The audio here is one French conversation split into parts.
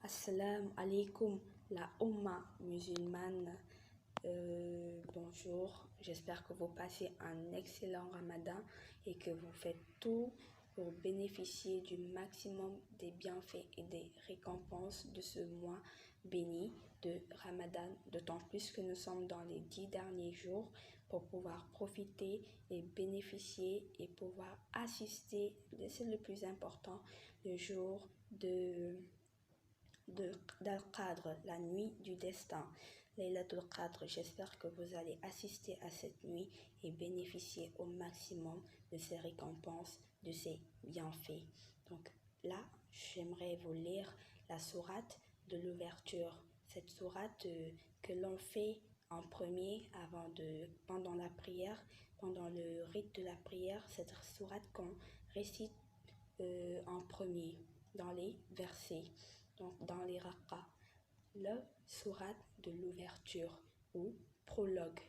Assalamu alaikum, la Oumma musulmane. Bonjour, j'espère que vous passez un excellent Ramadan et que vous faites tout pour bénéficier du maximum des bienfaits et des récompenses de ce mois béni de Ramadan, d'autant plus que nous sommes dans les 10 derniers jours pour pouvoir profiter et bénéficier et pouvoir assister, c'est le plus important, le jour d'Al-Qadr, la nuit du destin, Laylatul Qadr. J'espère que vous allez assister à cette nuit et bénéficier au maximum de ces récompenses, de ces bienfaits. Donc là, j'aimerais vous lire la sourate de l'ouverture. Cette sourate que l'on fait en premier pendant la prière, pendant le rite de la prière, cette sourate qu'on récite en premier dans les versets, donc dans les rakas, le sourate de l'ouverture ou prologue,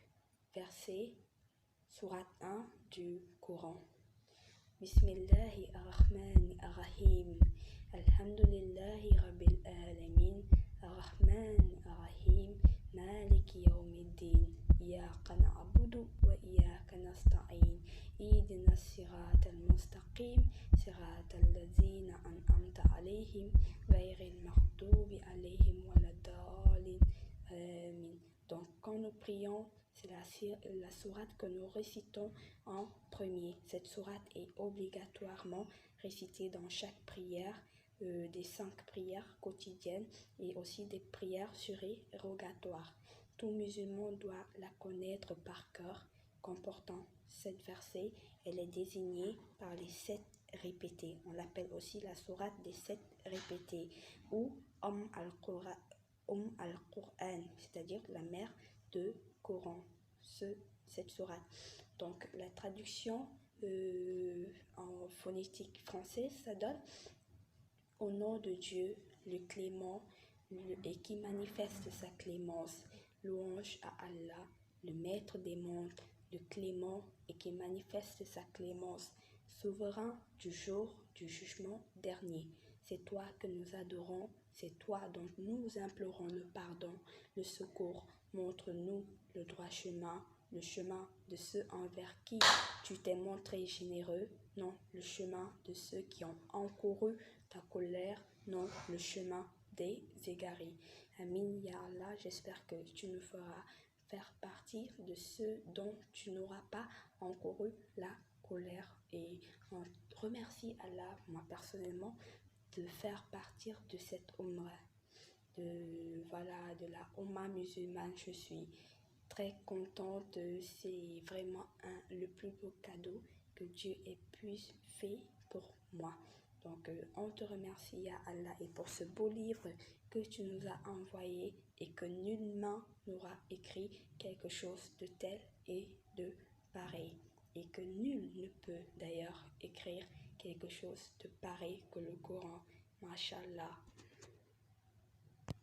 verset sourate 1 du Coran. Bismillahi ar-Rahmani ar-Rahim. Alhamdulillahi Rabbil Alamin. Ar-Rahman ar-Rahim. Maliki yawmiddin. إياك نعبد وإياك نستعين اهدنا الصراط المستقيم صراط الذين أنعمت عليهم غير المغضوب عليهم ولا الضالين آمين. Donc quand nous prions, c'est la sourate que nous récitons en premier. Cette sourate est obligatoirement récitée dans chaque prière, des 5 prières quotidiennes et aussi des prières surérogatoires. Tout musulman doit la connaître par cœur. Comportant 7 versets, elle est désignée par les 7 répétés. On l'appelle aussi la sourate des 7 répétés ou al-Qur'an, c'est-à-dire la mère de Coran, cette sourate. Donc la traduction en phonétique française, ça donne: au nom de Dieu, le clément, et qui manifeste sa clémence. Louange à Allah, le maître des mondes, le clément et qui manifeste sa clémence, souverain du jour du jugement dernier. C'est toi que nous adorons, c'est toi dont nous implorons le pardon, le secours. Montre-nous le droit chemin, le chemin de ceux envers qui tu t'es montré généreux, non le chemin de ceux qui ont encouru ta colère, non le chemin des égarés. Amin, Ya Allah, j'espère que tu nous feras faire partie de ceux dont tu n'auras pas encouru la colère. Et on remercie Allah, moi personnellement, de faire partir de cette Umrah, de la Oumma musulmane. Je suis très contente, c'est vraiment le plus beau cadeau que Dieu ait pu faire pour moi. Donc on te remercie, Ya Allah, et pour ce beau livre que tu nous as envoyé et que nulle main n'aura écrit quelque chose de tel et de pareil, et que nul ne peut d'ailleurs écrire quelque chose de pareil que le Coran. Mashallah.